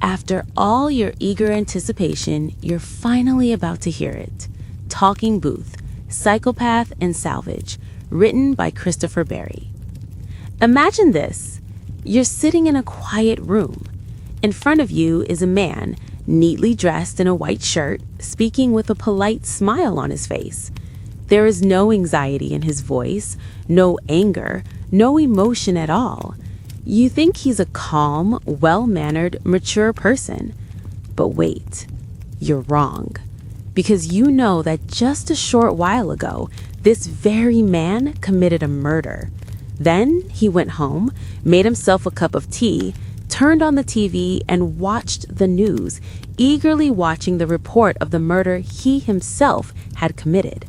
After all your eager anticipation, you're finally about to hear it. Talking Booth, Psychopath and Salvage, written by Christopher Berry. Imagine this. You're sitting in a quiet room. In front of you is a man, neatly dressed in a white shirt, speaking with a polite smile on his face. There is no anxiety in his voice, no anger, no emotion at all. You think he's a calm, well-mannered, mature person. But wait, you're wrong. Because you know that just a short while ago, this very man committed a murder. Then he went home, made himself a cup of tea, turned on the TV, and watched the news, eagerly watching the report of the murder he himself had committed.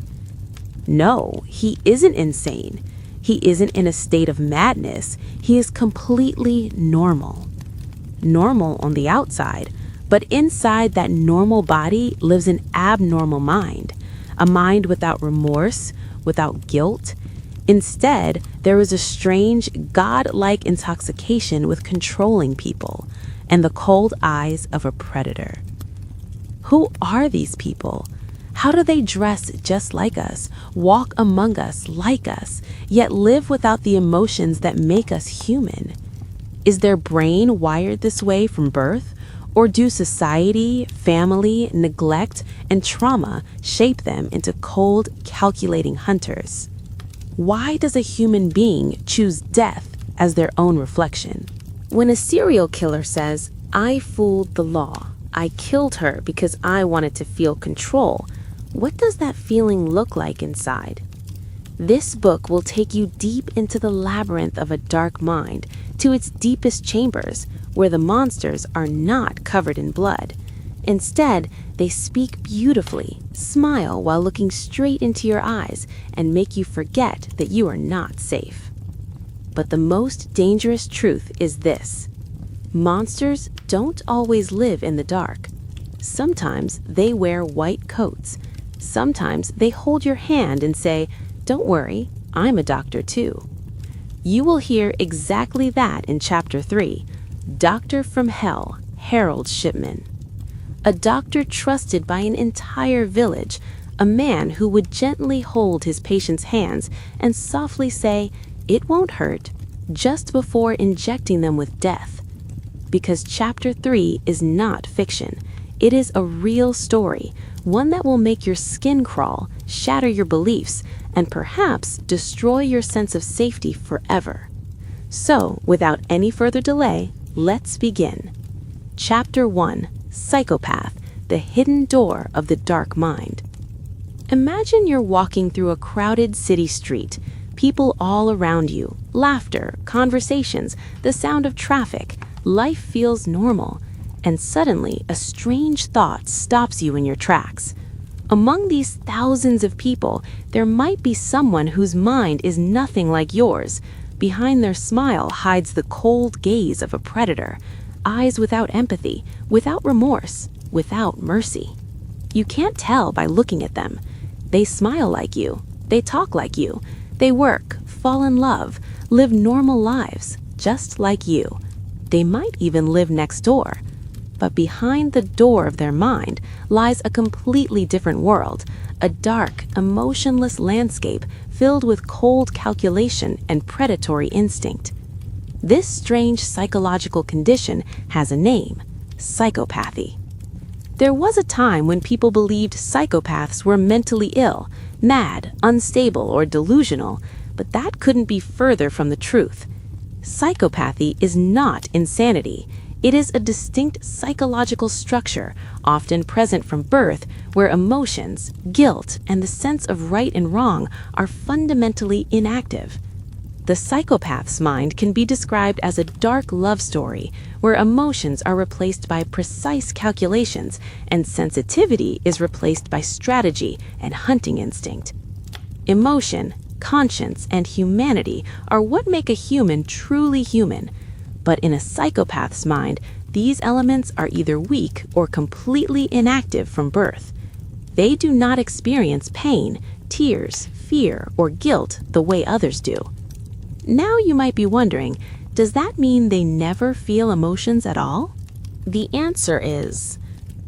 No, he isn't insane. He isn't in a state of madness. He is completely normal. Normal on the outside, but inside that normal body lives an abnormal mind, a mind without remorse, without guilt. Instead, there is a strange, God-like intoxication with controlling people and the cold eyes of a predator. Who are these people? How do they dress just like us, walk among us like us, yet live without the emotions that make us human? Is their brain wired this way from birth, or do society, family, neglect, and trauma shape them into cold, calculating hunters? Why does a human being choose death as their own reflection? When a serial killer says, "I fooled the law, I killed her because I wanted to feel control," what does that feeling look like inside? This book will take you deep into the labyrinth of a dark mind, to its deepest chambers, where the monsters are not covered in blood. Instead, they speak beautifully, smile while looking straight into your eyes, and make you forget that you are not safe. But the most dangerous truth is this: monsters don't always live in the dark. Sometimes they wear white coats. Sometimes they hold your hand and say, "Don't worry, I'm a doctor too." You will hear exactly that in Chapter 3, Doctor from Hell, Harold Shipman. A doctor trusted by an entire village, a man who would gently hold his patient's hands and softly say, "It won't hurt," just before injecting them with death. Because Chapter 3 is not fiction. It is a real story, one that will make your skin crawl, shatter your beliefs, and perhaps destroy your sense of safety forever. So, without any further delay, let's begin. Chapter 1, Psychopath, the Hidden Door of the Dark Mind. Imagine you're walking through a crowded city street, people all around you, laughter, conversations, the sound of traffic. Life feels normal. And suddenly, a strange thought stops you in your tracks. Among these thousands of people, there might be someone whose mind is nothing like yours. Behind their smile hides the cold gaze of a predator, eyes without empathy, without remorse, without mercy. You can't tell by looking at them. They smile like you. They talk like you. They work, fall in love, live normal lives, just like you. They might even live next door. But behind the door of their mind lies a completely different world, a dark, emotionless landscape filled with cold calculation and predatory instinct. This strange psychological condition has a name: psychopathy. There was a time when people believed psychopaths were mentally ill, mad, unstable, or delusional, but that couldn't be further from the truth. Psychopathy is not insanity. It is a distinct psychological structure, often present from birth, where emotions, guilt, and the sense of right and wrong are fundamentally inactive. The psychopath's mind can be described as a dark love story, where emotions are replaced by precise calculations, and sensitivity is replaced by strategy and hunting instinct. Emotion, conscience, and humanity are what make a human truly human. But in a psychopath's mind, these elements are either weak or completely inactive from birth. They do not experience pain, tears, fear, or guilt the way others do. Now you might be wondering, does that mean they never feel emotions at all? The answer is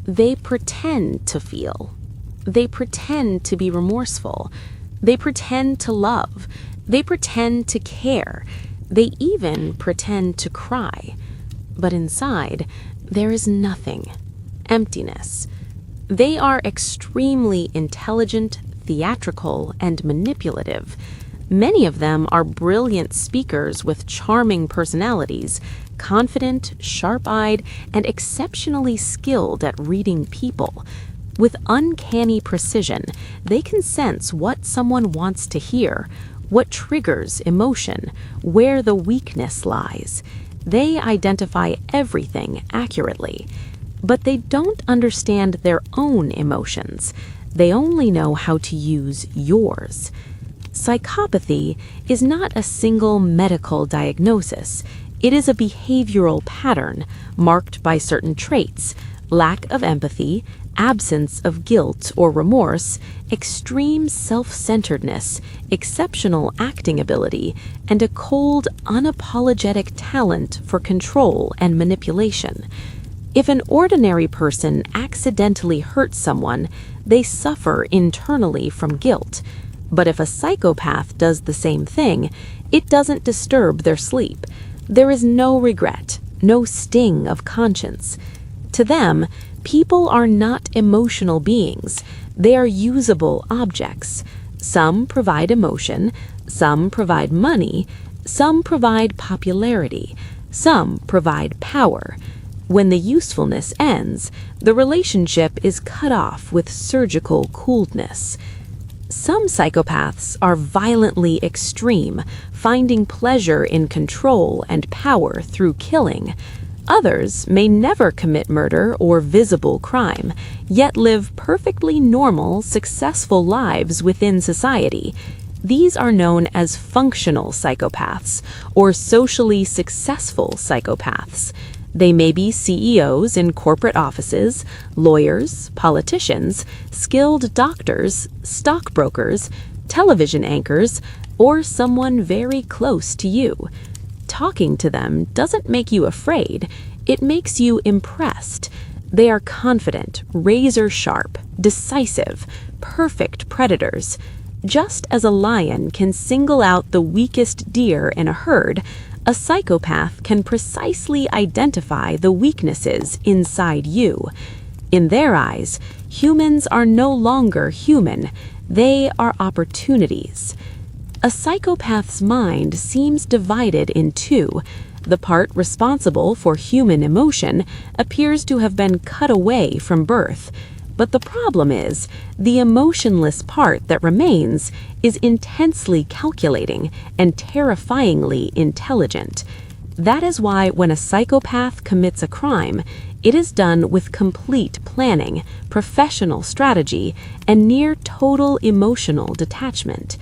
they pretend to feel. They pretend to be remorseful. They pretend to love. They pretend to care. They even pretend to cry. But inside, there is nothing. Emptiness. They are extremely intelligent, theatrical, and manipulative. Many of them are brilliant speakers with charming personalities, confident, sharp-eyed, and exceptionally skilled at reading people. With uncanny precision, they can sense what someone wants to hear, what triggers emotion, where the weakness lies. They identify everything accurately, but they don't understand their own emotions. They only know how to use yours. Psychopathy is not a single medical diagnosis. It is a behavioral pattern marked by certain traits: lack of empathy, absence of guilt or remorse, extreme self-centeredness, exceptional acting ability, and a cold, unapologetic talent for control and manipulation. If an ordinary person accidentally hurts someone, they suffer internally from guilt. But if a psychopath does the same thing, it doesn't disturb their sleep. There is no regret, no sting of conscience. To them, people are not emotional beings. They are usable objects. Some provide emotion, some provide money, some provide popularity, some provide power. When the usefulness ends, the relationship is cut off with surgical coolness. Some psychopaths are violently extreme, finding pleasure in control and power through killing. Others may never commit murder or visible crime, yet live perfectly normal, successful lives within society. These are known as functional psychopaths or socially successful psychopaths. They may be CEOs in corporate offices, lawyers, politicians, skilled doctors, stockbrokers, television anchors, or someone very close to you. Talking to them doesn't make you afraid, it makes you impressed. They are confident, razor-sharp, decisive, perfect predators. Just as a lion can single out the weakest deer in a herd, a psychopath can precisely identify the weaknesses inside you. In their eyes, humans are no longer human. They are opportunities. A psychopath's mind seems divided in two. The part responsible for human emotion appears to have been cut away from birth. But the problem is, the emotionless part that remains is intensely calculating and terrifyingly intelligent. That is why when a psychopath commits a crime, it is done with complete planning, professional strategy, and near total emotional detachment.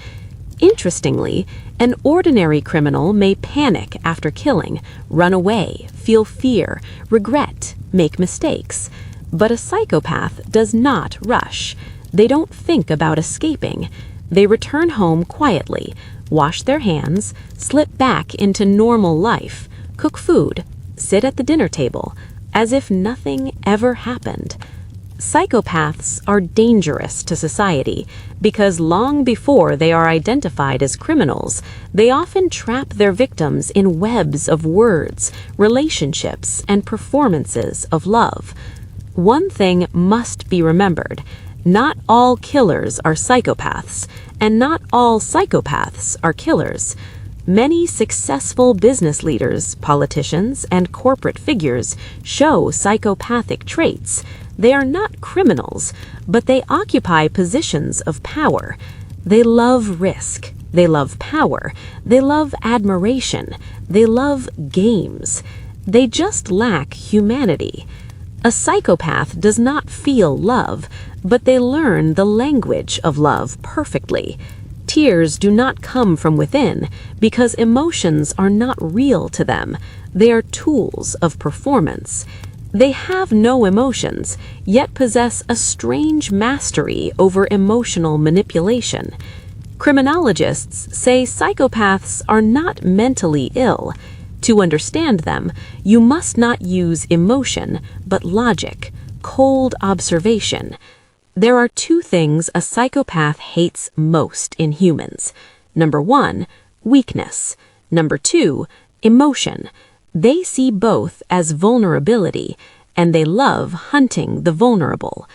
Interestingly, an ordinary criminal may panic after killing, run away, feel fear, regret, make mistakes. But a psychopath does not rush. They don't think about escaping. They return home quietly, wash their hands, slip back into normal life, cook food, sit at the dinner table, as if nothing ever happened. Psychopaths are dangerous to society because long before they are identified as criminals, they often trap their victims in webs of words, relationships, and performances of love. One thing must be remembered: not all killers are psychopaths, and not all psychopaths are killers. Many successful business leaders, politicians, and corporate figures show psychopathic traits. They are not criminals, but they occupy positions of power. They love risk. They love power. They love admiration. They love games. They just lack humanity. A psychopath does not feel love, but they learn the language of love perfectly. Tears do not come from within because emotions are not real to them. They are tools of performance. They have no emotions, yet possess a strange mastery over emotional manipulation. Criminologists say psychopaths are not mentally ill. To understand them, you must not use emotion, but logic, cold observation. There are two things a psychopath hates most in humans. Number 1, weakness. Number 2, emotion. They see both as vulnerability, and they love hunting the vulnerable.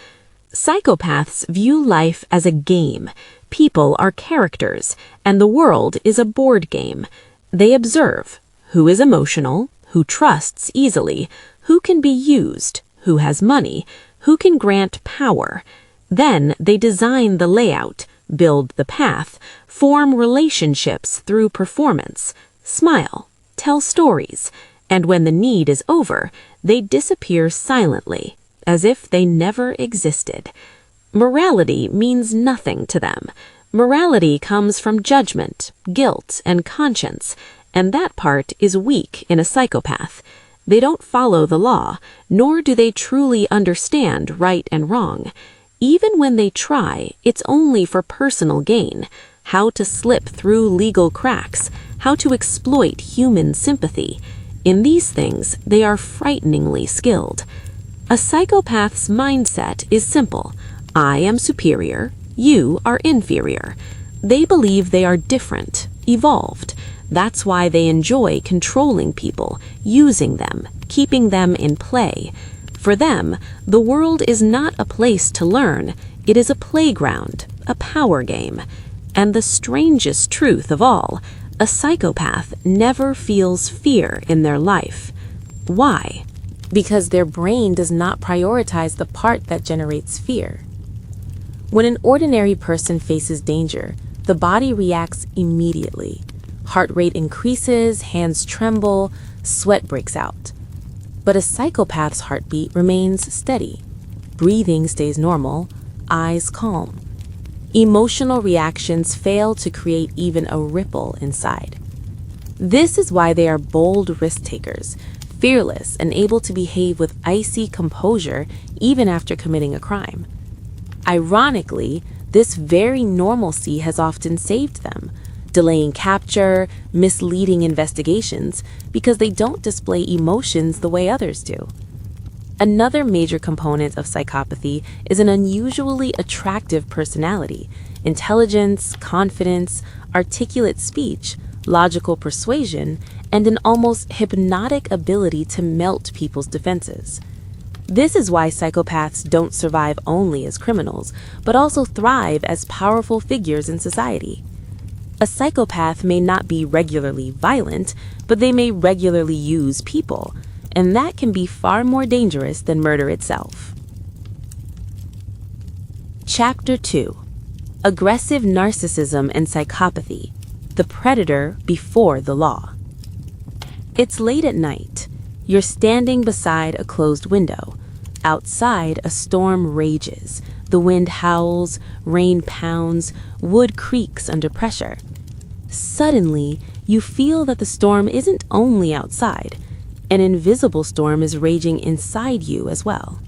Psychopaths view life as a game. People are characters, and the world is a board game. They observe who is emotional, who trusts easily, who can be used, who has money, who can grant power. Then they design the layout, build the path, form relationships through performance, smile, tell stories, and when the need is over, they disappear silently, as if they never existed. Morality means nothing to them. Morality comes from judgment, guilt, and conscience, and that part is weak in a psychopath. They don't follow the law, nor do they truly understand right and wrong. Even when they try, it's only for personal gain. How to slip through legal cracks, how to exploit human sympathy. In these things, they are frighteningly skilled. A psychopath's mindset is simple. I am superior, you are inferior. They believe they are different, evolved. That's why they enjoy controlling people, using them, keeping them in play. For them, the world is not a place to learn. It is a playground, a power game. And the strangest truth of all, a psychopath never feels fear in their life. Why? Because their brain does not prioritize the part that generates fear. When an ordinary person faces danger, the body reacts immediately. Heart rate increases, hands tremble, sweat breaks out. But a psychopath's heartbeat remains steady. Breathing stays normal, eyes calm. Emotional reactions fail to create even a ripple inside. This is why they are bold risk-takers, fearless and able to behave with icy composure even after committing a crime. Ironically, this very normalcy has often saved them, delaying capture, misleading investigations, because they don't display emotions the way others do. Another major component of psychopathy is an unusually attractive personality, intelligence, confidence, articulate speech, logical persuasion, and an almost hypnotic ability to melt people's defenses. This is why psychopaths don't survive only as criminals, but also thrive as powerful figures in society. A psychopath may not be regularly violent, but they may regularly use people, and that can be far more dangerous than murder itself. Chapter 2: Aggressive Narcissism and Psychopathy, the Predator Before the Law. It's late at night. You're standing beside a closed window. Outside, a storm rages. The wind howls, rain pounds, wood creaks under pressure. Suddenly, you feel that the storm isn't only outside. An invisible storm is raging inside you as well.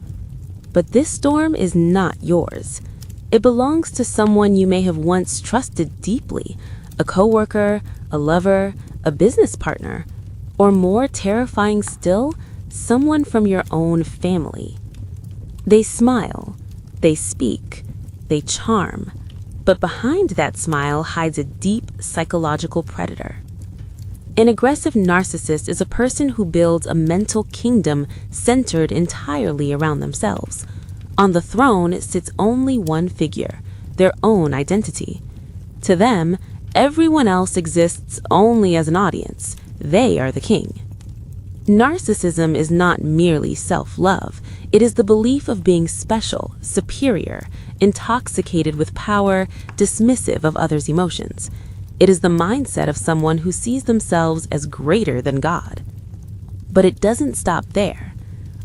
But this storm is not yours. It belongs to someone you may have once trusted deeply, a coworker, a lover, a business partner, or more terrifying still, someone from your own family. They smile, they speak, they charm, but behind that smile hides a deep psychological predator. An aggressive narcissist is a person who builds a mental kingdom centered entirely around themselves. On the throne sits only one figure, their own identity. To them, everyone else exists only as an audience. They are the king. Narcissism is not merely self-love. It is the belief of being special, superior, intoxicated with power, dismissive of others' emotions. It is the mindset of someone who sees themselves as greater than God. But it doesn't stop there.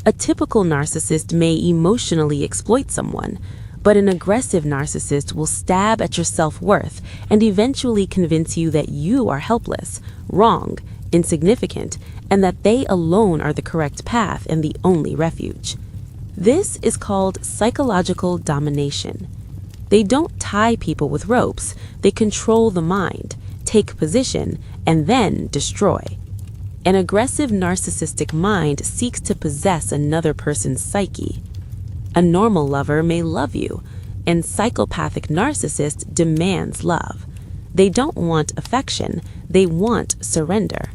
A typical narcissist may emotionally exploit someone, but an aggressive narcissist will stab at your self-worth and eventually convince you that you are helpless, wrong, insignificant, and that they alone are the correct path and the only refuge. This is called psychological domination. They don't tie people with ropes, they control the mind, take position, and then destroy. An aggressive narcissistic mind seeks to possess another person's psyche. A normal lover may love you, and psychopathic narcissist demands love. They don't want affection, they want surrender.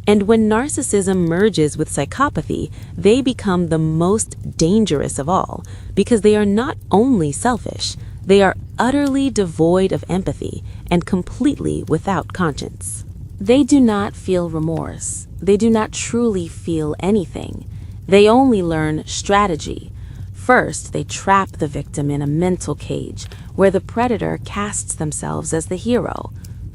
And when narcissism merges with psychopathy, they become the most dangerous of all, because they are not only selfish, they are utterly devoid of empathy and completely without conscience. They do not feel remorse. They do not truly feel anything. They only learn strategy. First, they trap the victim in a mental cage where the predator casts themselves as the hero.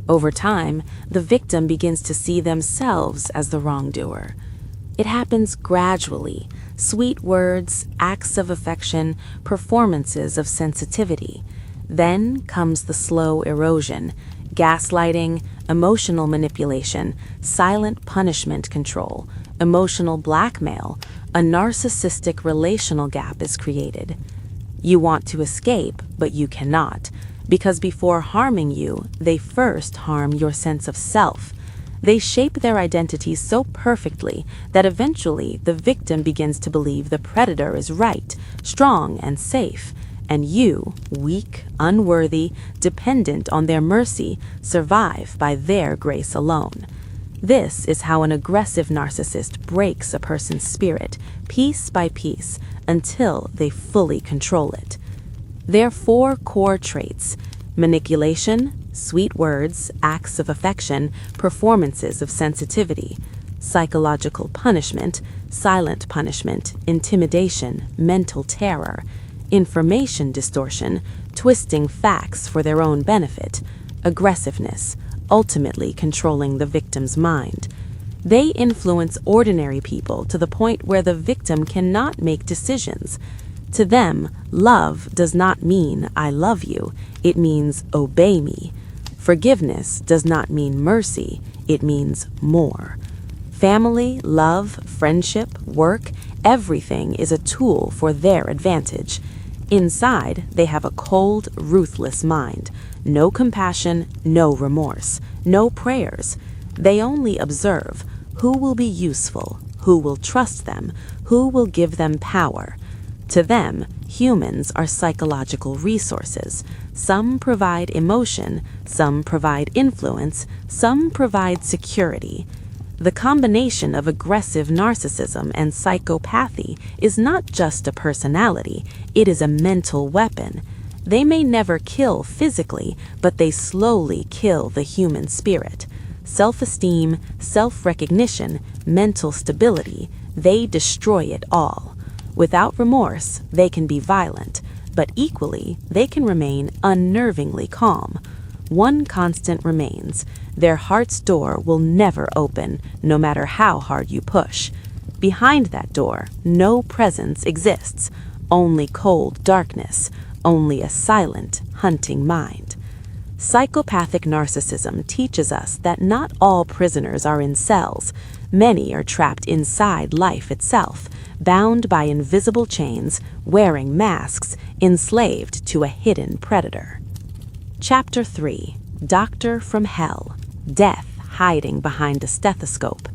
Over time, the victim begins to see themselves as the wrongdoer. It happens gradually. Sweet words, acts of affection, performances of sensitivity. Then comes the slow erosion, gaslighting, emotional manipulation, silent punishment control, emotional blackmail. A narcissistic relational gap is created. You want to escape, but you cannot, because before harming you, they first harm your sense of self. They shape their identity so perfectly that eventually the victim begins to believe the predator is right, strong, and safe, and you, weak, unworthy, dependent on their mercy, survive by their grace alone. This is how an aggressive narcissist breaks a person's spirit, piece by piece, until they fully control it. Their 4 core traits: manipulation, sweet words, acts of affection, performances of sensitivity; psychological punishment, silent punishment, intimidation, mental terror; information distortion, twisting facts for their own benefit; aggressiveness, ultimately controlling the victim's mind. They influence ordinary people to the point where the victim cannot make decisions. To them, love does not mean I love you, it means obey me. Forgiveness does not mean mercy, it means more. Family, love, friendship, work, everything is a tool for their advantage. Inside, they have a cold, ruthless mind. No compassion, no remorse, no prayers. They only observe who will be useful, who will trust them, who will give them power. To them, humans are psychological resources. Some provide emotion, some provide influence, some provide security. The combination of aggressive narcissism and psychopathy is not just a personality, it is a mental weapon. They may never kill physically, but they slowly kill the human spirit. Self-esteem, self-recognition, mental stability, they destroy it all. Without remorse, they can be violent, but equally, they can remain unnervingly calm. One constant remains: their heart's door will never open, no matter how hard you push. Behind that door, no presence exists, only cold darkness, only a silent, hunting mind. Psychopathic narcissism teaches us that not all prisoners are in cells. Many are trapped inside life itself, bound by invisible chains, wearing masks, enslaved to a hidden predator. Chapter 3: Doctor from Hell. Death hiding behind a stethoscope.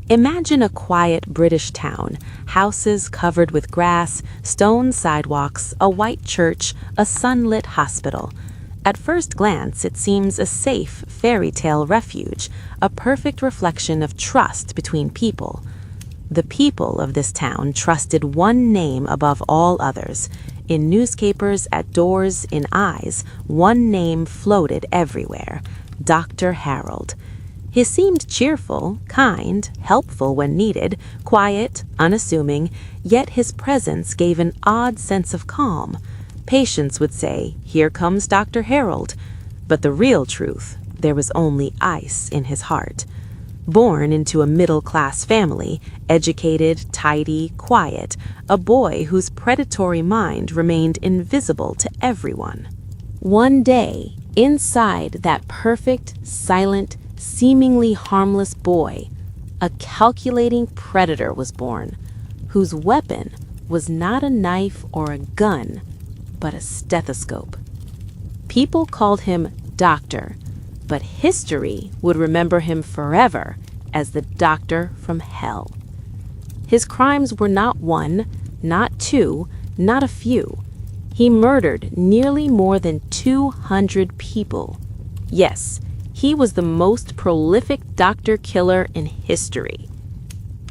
Imagine a quiet British town, houses covered with grass, stone sidewalks, a white church, a sunlit hospital. At first glance, it seems a safe fairy tale refuge, a perfect reflection of trust between people. The people of this town trusted one name above all others. In newspapers, at doors, in eyes, one name floated everywhere: Dr. Harold. He seemed cheerful, kind, helpful when needed, quiet, unassuming, yet his presence gave an odd sense of calm. Patients would say, "Here comes Dr. Harold," but the real truth, there was only ice in his heart. Born into a middle-class family, educated, tidy, quiet, a boy whose predatory mind remained invisible to everyone. One day, inside that perfect, silent, seemingly harmless boy, a calculating predator was born, whose weapon was not a knife or a gun, but a stethoscope. People called him Doctor, but history would remember him forever as the doctor from hell. His crimes were not one, not two, not a few. He murdered nearly more than 200 people. Yes, he was the most prolific doctor killer in history.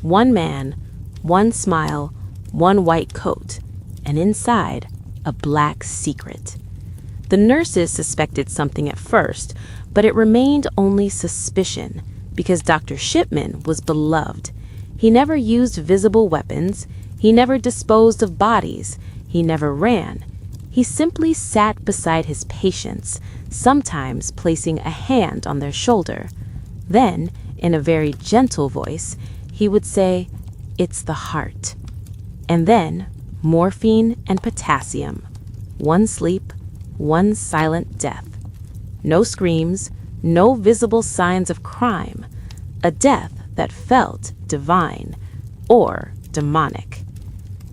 One man, one smile, one white coat, and inside, a black secret. The nurses suspected something at first, but it remained only suspicion because Dr. Shipman was beloved. He never used visible weapons. He never disposed of bodies. He never ran. He simply sat beside his patients, sometimes placing a hand on their shoulder. Then, in a very gentle voice, he would say, "It's the heart." And then, morphine and potassium. One sleep, one silent death. No screams, no visible signs of crime. A death that felt divine or demonic.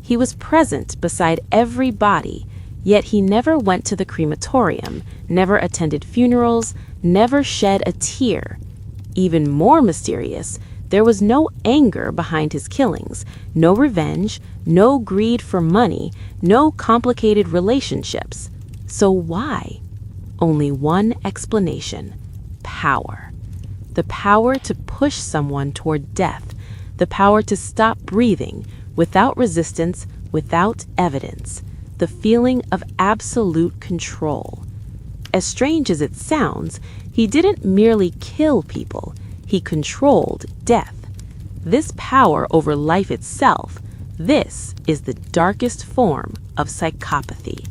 He was present beside every body, yet he never went to the crematorium, never attended funerals, never shed a tear. Even more mysterious, there was no anger behind his killings, no revenge, no greed for money, no complicated relationships. So why? Only one explanation: power. The power to push someone toward death, the power to stop breathing without resistance, without evidence, the feeling of absolute control. As strange as it sounds, he didn't merely kill people, he controlled death. This power over life itself, this is the darkest form of psychopathy.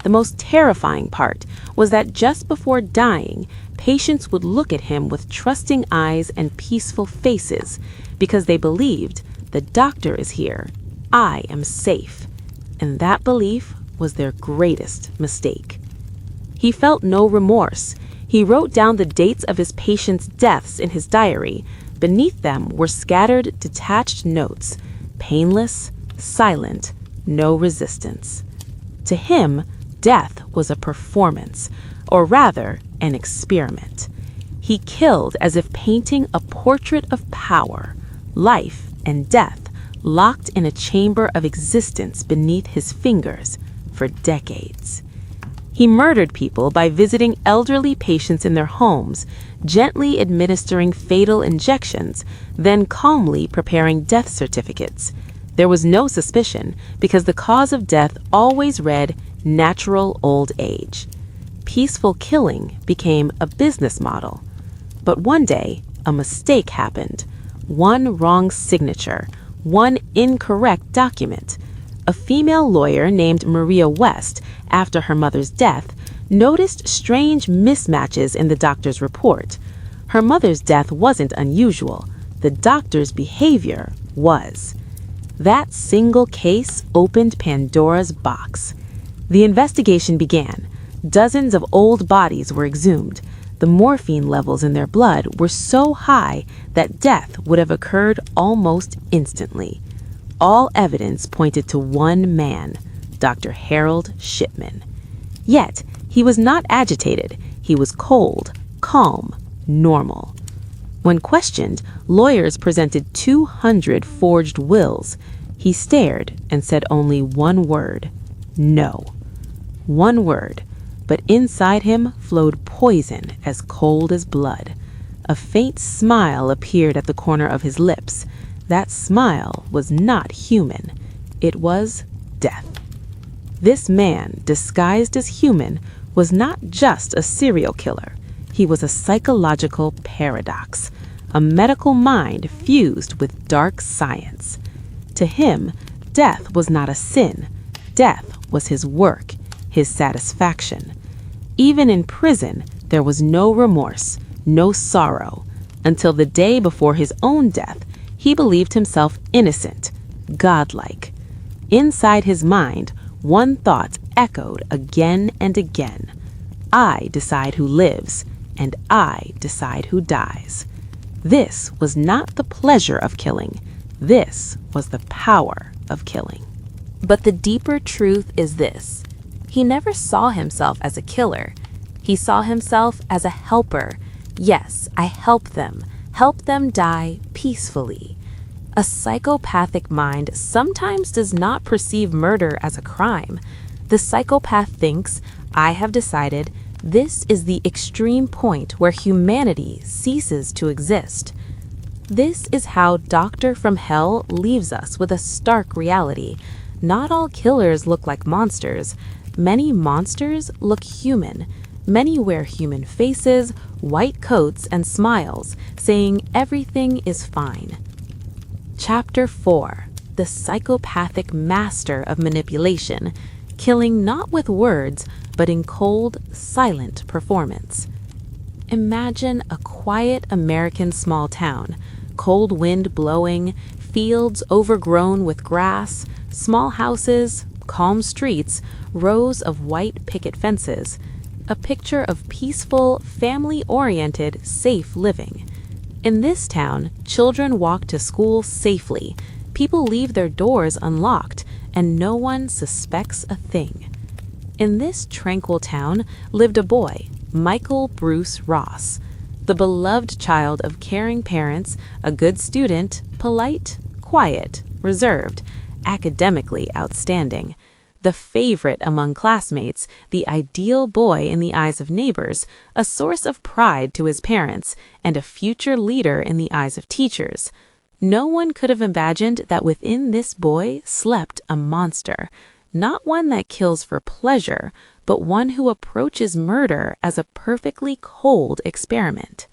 The most terrifying part was that just before dying, patients would look at him with trusting eyes and peaceful faces because they believed, "The doctor is here. I am safe." And that belief was their greatest mistake. He felt no remorse. He wrote down the dates of his patients' deaths in his diary. Beneath them were scattered, detached notes, painless, silent, no resistance. To him, death was a performance, or rather, an experiment. He killed as if painting a portrait of power, life and death, locked in a chamber of existence beneath his fingers for decades. He murdered people by visiting elderly patients in their homes, gently administering fatal injections, then calmly preparing death certificates. There was no suspicion because the cause of death always read natural old age. Peaceful killing became a business model. But one day, a mistake happened. One wrong signature, one incorrect document. A female lawyer named Maria West, after her mother's death, noticed strange mismatches in the doctor's report. Her mother's death wasn't unusual. The doctor's behavior was. That single case opened Pandora's box. The investigation began. Dozens of old bodies were exhumed. The morphine levels in their blood were so high that death would have occurred almost instantly. All evidence pointed to one man, Dr. Harold Shipman. Yet, he was not agitated. He was cold, calm, normal. When questioned, lawyers presented 200 forged wills. He stared and said only one word: no. One word, but inside him flowed poison as cold as blood. A faint smile appeared at the corner of his lips. That smile was not human. It was death. This man, disguised as human, was not just a serial killer. He was a psychological paradox, a medical mind fused with dark science. To him, death was not a sin. Death was his work, his satisfaction. Even in prison, there was no remorse, no sorrow. Until the day before his own death, he believed himself innocent, godlike. Inside his mind, one thought echoed again and again: I decide who lives, and I decide who dies. This was not the pleasure of killing. This was the power of killing. But the deeper truth is this: he never saw himself as a killer. He saw himself as a helper. Yes, I help them. help them die peacefully. A psychopathic mind sometimes does not perceive murder as a crime. The psychopath thinks, I have decided this is the extreme point where humanity ceases to exist. This is how Doctor from Hell leaves us with a stark reality. Not all killers look like monsters. Many monsters look human. Many wear human faces, white coats, and smiles, saying everything is fine. Chapter 4. The Psychopathic Master of Manipulation, killing not with words, but in cold, silent performance. Imagine a quiet American small town, cold wind blowing, fields overgrown with grass, small houses, calm streets, rows of white picket fences. A picture of peaceful, family-oriented, safe living. In this town, children walk to school safely, people leave their doors unlocked, and no one suspects a thing. In this tranquil town lived a boy, Michael Bruce Ross, the beloved child of caring parents, a good student, polite, quiet, reserved, academically outstanding, the favorite among classmates, the ideal boy in the eyes of neighbors, a source of pride to his parents, and a future leader in the eyes of teachers. No one could have imagined that within this boy slept a monster, not one that kills for pleasure, but one who approaches murder as a perfectly cold experiment.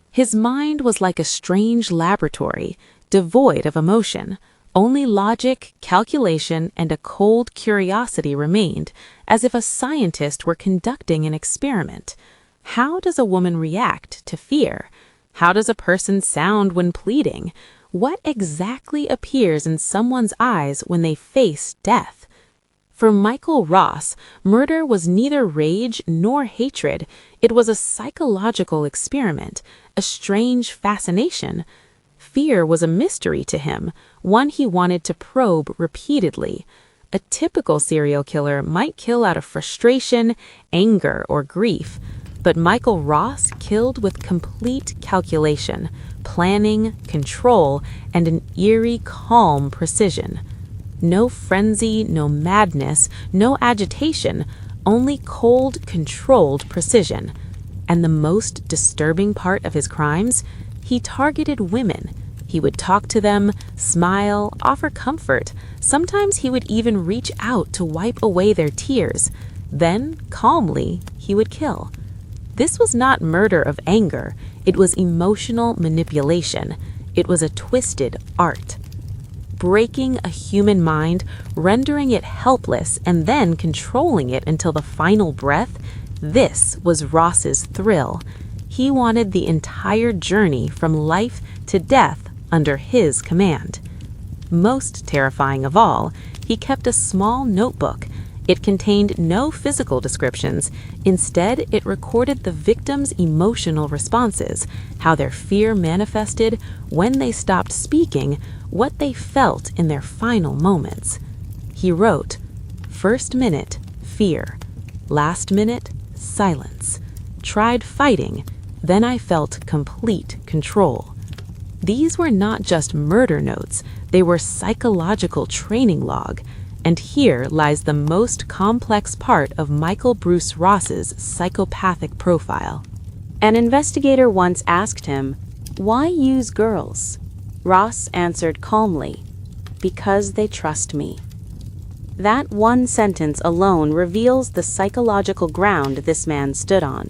His mind was like a strange laboratory, devoid of emotion. Only logic, calculation, and a cold curiosity remained, as if a scientist were conducting an experiment. How does a woman react to fear? How does a person sound when pleading? What exactly appears in someone's eyes when they face death? For Michael Ross, murder was neither rage nor hatred. It was a psychological experiment, a strange fascination. Fear was a mystery to him, one he wanted to probe repeatedly. A typical serial killer might kill out of frustration, anger, or grief, but Michael Ross killed with complete calculation, planning, control, and an eerie, calm precision. No frenzy, no madness, no agitation, only cold, controlled precision. And the most disturbing part of his crimes? He targeted women. He would talk to them, smile, offer comfort. Sometimes he would even reach out to wipe away their tears. Then, calmly, he would kill. This was not murder of anger. It was emotional manipulation. It was a twisted art. Breaking a human mind, rendering it helpless, and then controlling it until the final breath, this was Ross's thrill. He wanted the entire journey from life to death under his command. Most terrifying of all, he kept a small notebook. It contained no physical descriptions. Instead, it recorded the victims' emotional responses, how their fear manifested, when they stopped speaking, what they felt in their final moments. He wrote, "First minute, fear. Last minute, silence. Tried fighting, then I felt complete control." These were not just murder notes, they were psychological training log. And here lies the most complex part of Michael Bruce Ross's psychopathic profile. An investigator once asked him, "Why use girls?" Ross answered calmly, "Because they trust me." That one sentence alone reveals the psychological ground this man stood on.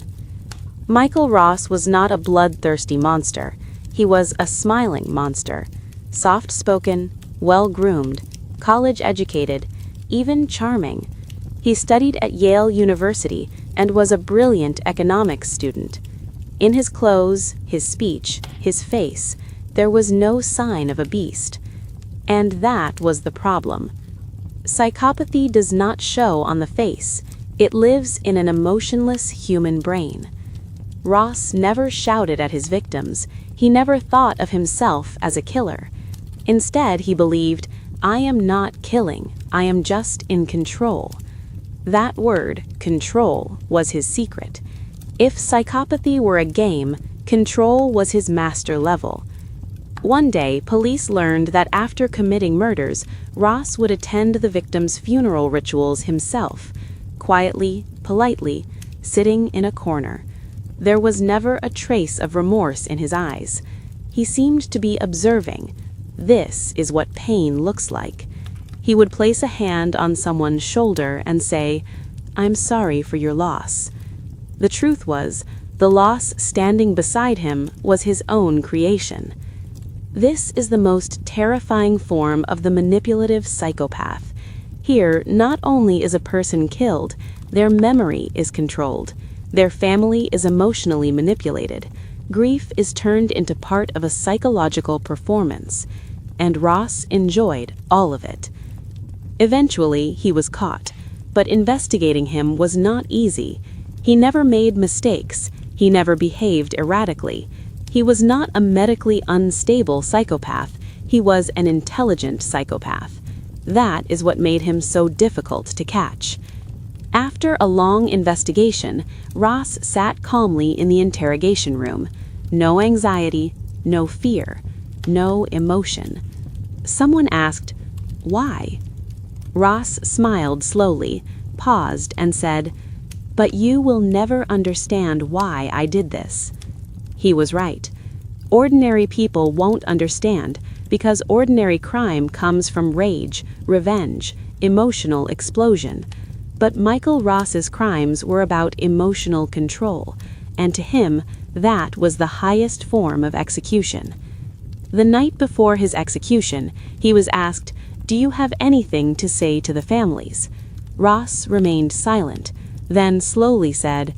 Michael Ross was not a bloodthirsty monster. He was a smiling monster, soft-spoken, well-groomed, college-educated, even charming. He studied at Yale University and was a brilliant economics student. In his clothes, his speech, his face, there was no sign of a beast. And that was the problem. Psychopathy does not show on the face. It lives in an emotionless human brain. Ross never shouted at his victims. He never thought of himself as a killer. Instead, he believed, "I am not killing, I am just in control." That word, control, was his secret. If psychopathy were a game, Control was his master level. One day, police learned that after committing murders, Ross would attend the victims' funeral rituals himself, quietly, politely, sitting in a corner. There was never a trace of remorse in his eyes. He seemed to be observing. This is what pain looks like. He would place a hand on someone's shoulder and say, "I'm sorry for your loss." The truth was, the loss standing beside him was his own creation. This is the most terrifying form of the manipulative psychopath. Here, not only is a person killed, their memory is controlled. Their family is emotionally manipulated. Grief is turned into part of a psychological performance. And Ross enjoyed all of it. Eventually, he was caught, but investigating him was not easy. He never made mistakes. He never behaved erratically. He was not a medically unstable psychopath. He was an intelligent psychopath. That is what made him so difficult to catch. After a long investigation, Ross sat calmly in the interrogation room. No anxiety, no fear, no emotion. Someone asked, "Why?" Ross smiled slowly, paused, and said, "But you will never understand why I did this." He was right. Ordinary people won't understand because ordinary crime comes from rage, revenge, emotional explosion. But Michael Ross's crimes were about emotional control, and to him, that was the highest form of execution. The night before his execution, he was asked, "Do you have anything to say to the families?" Ross remained silent, then slowly said,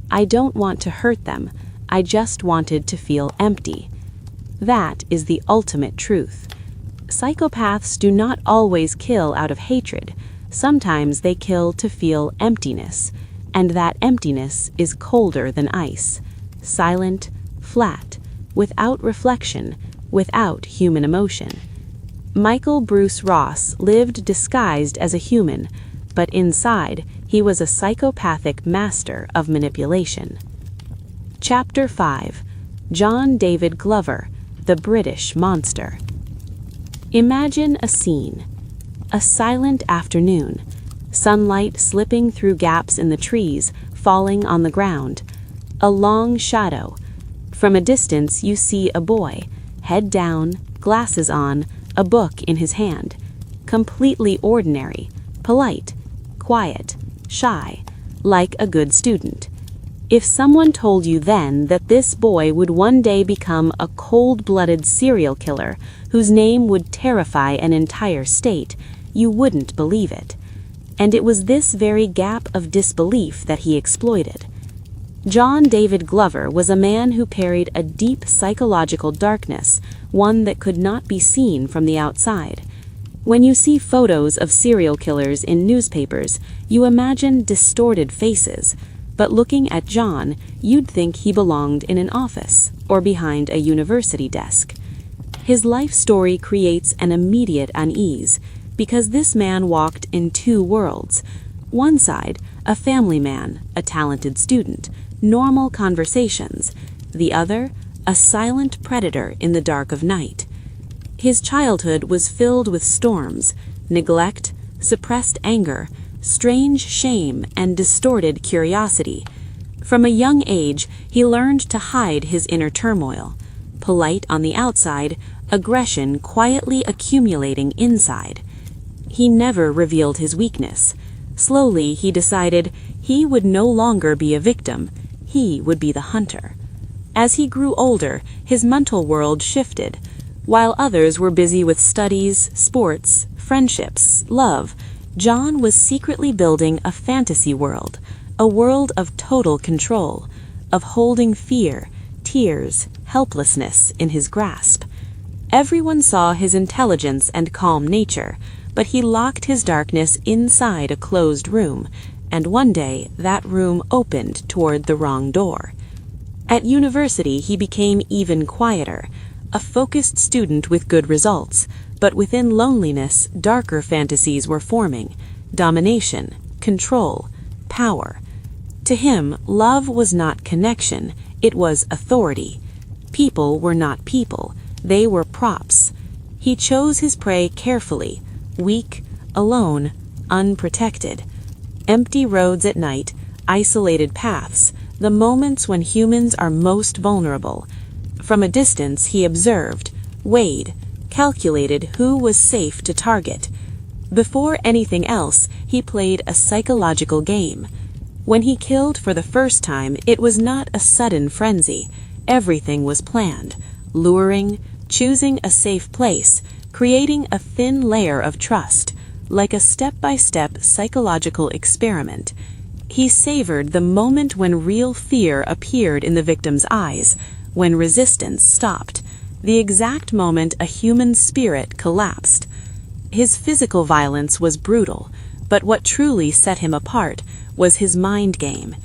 "I don't want to hurt them. I just wanted to feel empty." That is the ultimate truth. Psychopaths do not always kill out of hatred. Sometimes they kill to feel emptiness, and that emptiness is colder than ice, silent, flat, without reflection, without human emotion. Michael Bruce Ross lived disguised as a human, but inside he was a psychopathic master of manipulation. Chapter 5. John David Glover, the British Monster. Imagine a scene. A silent afternoon. Sunlight slipping through gaps in the trees, falling on the ground. A long shadow. From a distance you see a boy, head down, glasses on, a book in his hand. Completely ordinary, polite, quiet, shy, like a good student. If someone told you then that this boy would one day become a cold-blooded serial killer whose name would terrify an entire state, you wouldn't believe it. And it was this very gap of disbelief that he exploited. John David Glover was a man who carried a deep psychological darkness, one that could not be seen from the outside. When you see photos of serial killers in newspapers, you imagine distorted faces, but looking at John, you'd think he belonged in an office or behind a university desk. His life story creates an immediate unease, because this man walked in two worlds. One side, a family man, a talented student, normal conversations. The other, a silent predator in the dark of night. His childhood was filled with storms, neglect, suppressed anger, strange shame, and distorted curiosity. From a young age, he learned to hide his inner turmoil. Polite on the outside, aggression quietly accumulating inside. He never revealed his weakness. Slowly, he decided he would no longer be a victim. He would be the hunter. As he grew older, his mental world shifted. While others were busy with studies, sports, friendships, love, John was secretly building a fantasy world, a world of total control, of holding fear, tears, helplessness in his grasp. Everyone saw his intelligence and calm nature, but he locked his darkness inside a closed room, and one day that room opened toward the wrong door. At university, he became even quieter, a focused student with good results, but within loneliness, darker fantasies were forming: domination, control, power. To him, love was not connection, it was authority. People were not people, they were props. He chose his prey carefully, weak, alone, unprotected. Empty roads at night, isolated paths, the moments when humans are most vulnerable. From a distance he observed, weighed, calculated who was safe to target. Before anything else, he played a psychological game. When he killed for the first time, it was not a sudden frenzy. Everything was planned, luring, choosing a safe place, creating a thin layer of trust, like a step-by-step psychological experiment. He savored the moment when real fear appeared in the victim's eyes, when resistance stopped, the exact moment a human spirit collapsed. His physical violence was brutal, but what truly set him apart was his mind game.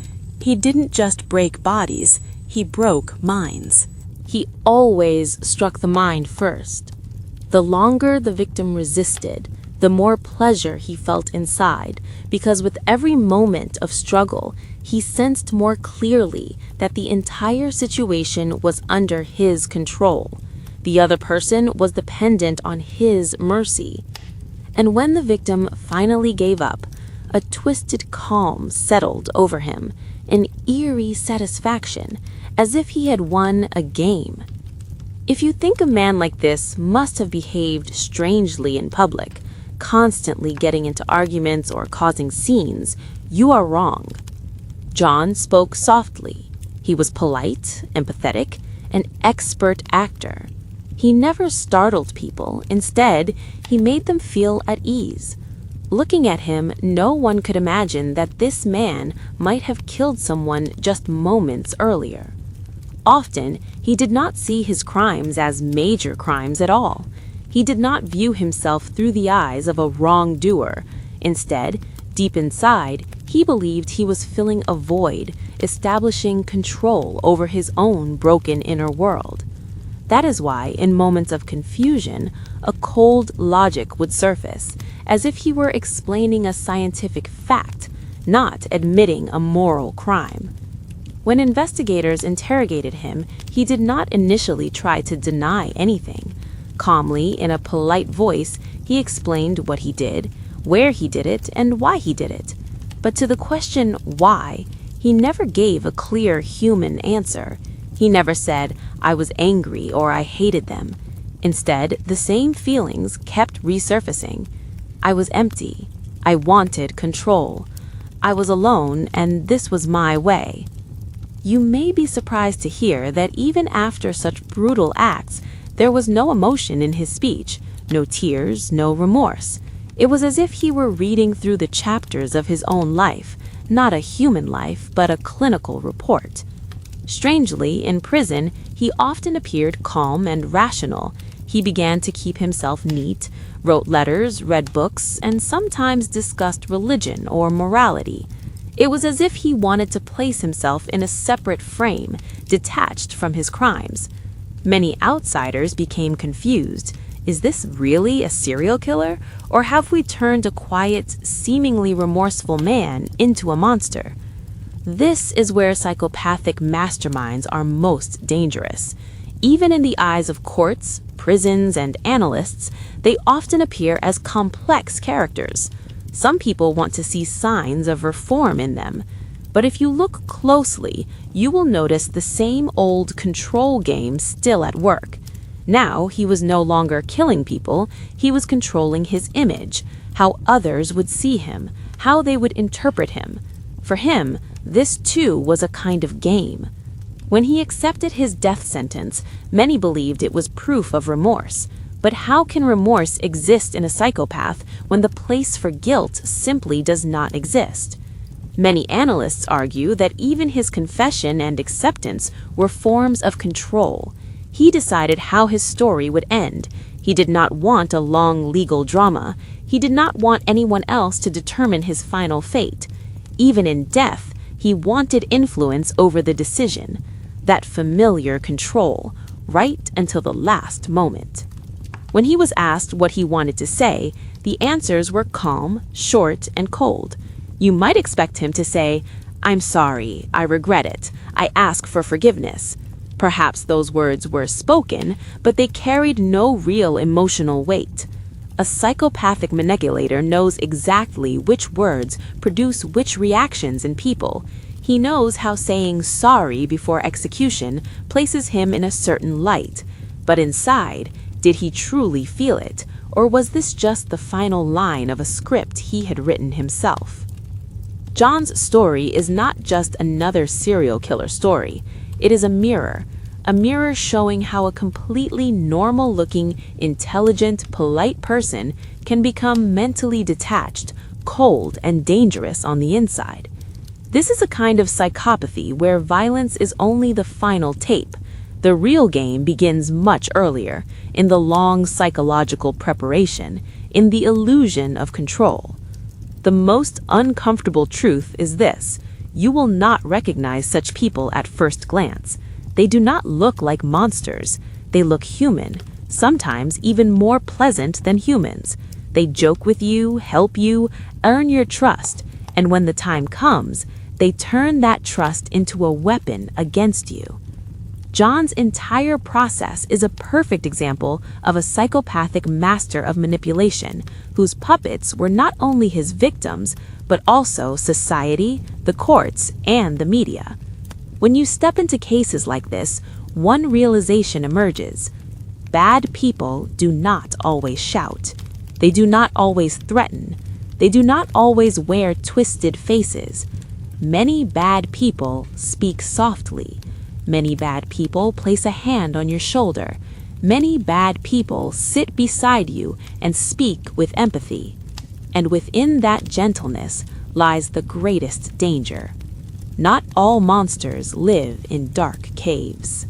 He didn't just break bodies, he broke minds. He always struck the mind first. The longer the victim resisted, the more pleasure he felt inside, because with every moment of struggle, he sensed more clearly that the entire situation was under his control. The other person was dependent on his mercy. And when the victim finally gave up, a twisted calm settled over him, an eerie satisfaction, as if he had won a game. If you think a man like this must have behaved strangely in public, constantly getting into arguments or causing scenes, you are wrong. John spoke softly. He was polite, empathetic, an expert actor. He never startled people. Instead, he made them feel at ease. Looking at him, no one could imagine that this man might have killed someone just moments earlier. Often, he did not see his crimes as major crimes at all. He did not view himself through the eyes of a wrongdoer. Instead, deep inside, he believed he was filling a void, establishing control over his own broken inner world. That is why, in moments of confusion, a cold logic would surface, as if he were explaining a scientific fact, not admitting a moral crime. When investigators interrogated him, he did not initially try to deny anything. Calmly, in a polite voice, he explained what he did, where he did it, and why he did it. But to the question why, he never gave a clear human answer. He never said, "I was angry" or "I hated them." Instead, the same feelings kept resurfacing. I was empty. I wanted control. I was alone, and this was my way. You may be surprised to hear that even after such brutal acts, there was no emotion in his speech, no tears, no remorse. It was as if he were reading through the chapters of his own life, not a human life, but a clinical report. Strangely, in prison, he often appeared calm and rational. He began to keep himself neat, wrote letters, read books, and sometimes discussed religion or morality. It was as if he wanted to place himself in a separate frame, detached from his crimes. Many outsiders became confused. Is this really a serial killer, or have we turned a quiet, seemingly remorseful man into a monster? This is where psychopathic masterminds are most dangerous. Even in the eyes of courts, prisons, and analysts, they often appear as complex characters. Some people want to see signs of reform in them. But if you look closely, you will notice the same old control game still at work. Now he was no longer killing people, he was controlling his image, how others would see him, how they would interpret him. For him, this too was a kind of game. When he accepted his death sentence, many believed it was proof of remorse. But how can remorse exist in a psychopath when the place for guilt simply does not exist? Many analysts argue that even his confession and acceptance were forms of control. He decided how his story would end. He did not want a long legal drama. He did not want anyone else to determine his final fate. Even in death, he wanted influence over the decision, that familiar control, right until the last moment. When he was asked what he wanted to say, the answers were calm, short, and cold. You might expect him to say, "I'm sorry, I regret it, I ask for forgiveness." Perhaps those words were spoken, but they carried no real emotional weight. A psychopathic manipulator knows exactly which words produce which reactions in people. He knows how saying sorry before execution places him in a certain light. But inside, did he truly feel it, or was this just the final line of a script he had written himself? John's story is not just another serial killer story. It is a mirror showing how a completely normal-looking, intelligent, polite person can become mentally detached, cold, and dangerous on the inside. This is a kind of psychopathy where violence is only the final tape. The real game begins much earlier, in the long psychological preparation, in the illusion of control. The most uncomfortable truth is this: you will not recognize such people at first glance. They do not look like monsters. They look human, sometimes even more pleasant than humans. They joke with you, help you, earn your trust, and when the time comes, they turn that trust into a weapon against you. John's entire process is a perfect example of a psychopathic master of manipulation, whose puppets were not only his victims, but also society, the courts, and the media. When you step into cases like this, one realization emerges. Bad people do not always shout. They do not always threaten. They do not always wear twisted faces. Many bad people speak softly. Many bad people place a hand on your shoulder. Many bad people sit beside you and speak with empathy. And within that gentleness lies the greatest danger. Not all monsters live in dark caves.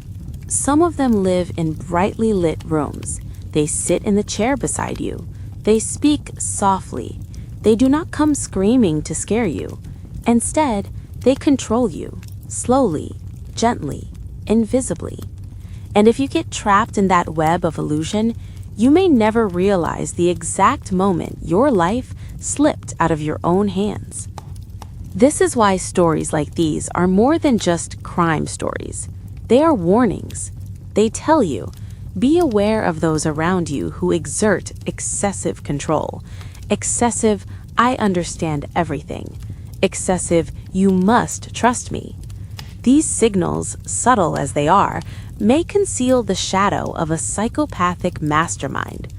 Some of them live in brightly lit rooms. They sit in the chair beside you. They speak softly. They do not come screaming to scare you. Instead, they control you, slowly, gently, invisibly. And if you get trapped in that web of illusion, you may never realize the exact moment your life slipped out of your own hands. This is why stories like these are more than just crime stories. They are warnings. They tell you, be aware of those around you who exert excessive control. Excessive, I understand everything. Excessive, you must trust me. These signals, subtle as they are, may conceal the shadow of a psychopathic mastermind.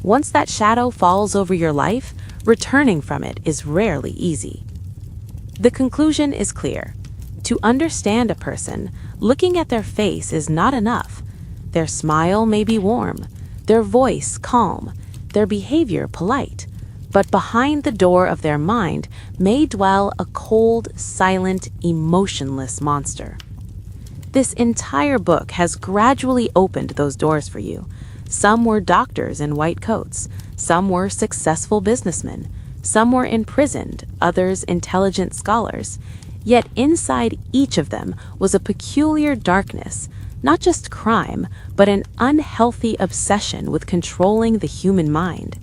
Once that shadow falls over your life, returning from it is rarely easy. The conclusion is clear. To understand a person, looking at their face is not enough. Their smile may be warm, their voice calm, their behavior polite, but behind the door of their mind may dwell a cold, silent, emotionless monster. This entire book has gradually opened those doors for you. Some were doctors in white coats, some were successful businessmen, some were imprisoned, others intelligent scholars. Yet inside each of them was a peculiar darkness, not just crime, but an unhealthy obsession with controlling the human mind.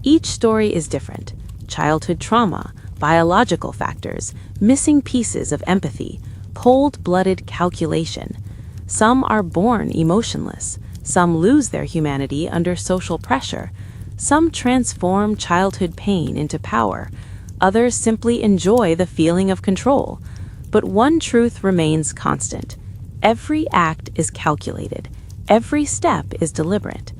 Each story is different: childhood trauma, biological factors, missing pieces of empathy, cold-blooded calculation. Some are born emotionless, some lose their humanity under social pressure, some transform childhood pain into power, others simply enjoy the feeling of control. But one truth remains constant: every act is calculated, every step is deliberate.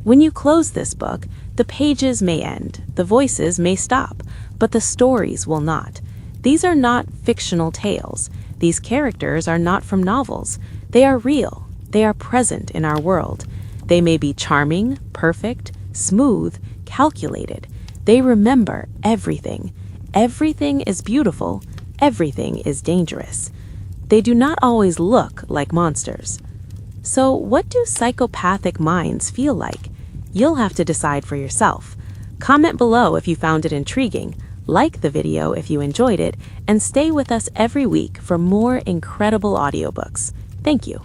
When you close this book, the pages may end, the voices may stop, but the stories will not. These are not fictional tales. These characters are not from novels. They are real. They are present in our world. They may be charming, perfect, smooth, calculated. They remember everything. Everything is beautiful. Everything is dangerous. They do not always look like monsters. So what do psychopathic minds feel like? You'll have to decide for yourself. Comment below if you found it intriguing, like the video if you enjoyed it, and stay with us every week for more incredible audiobooks. Thank you.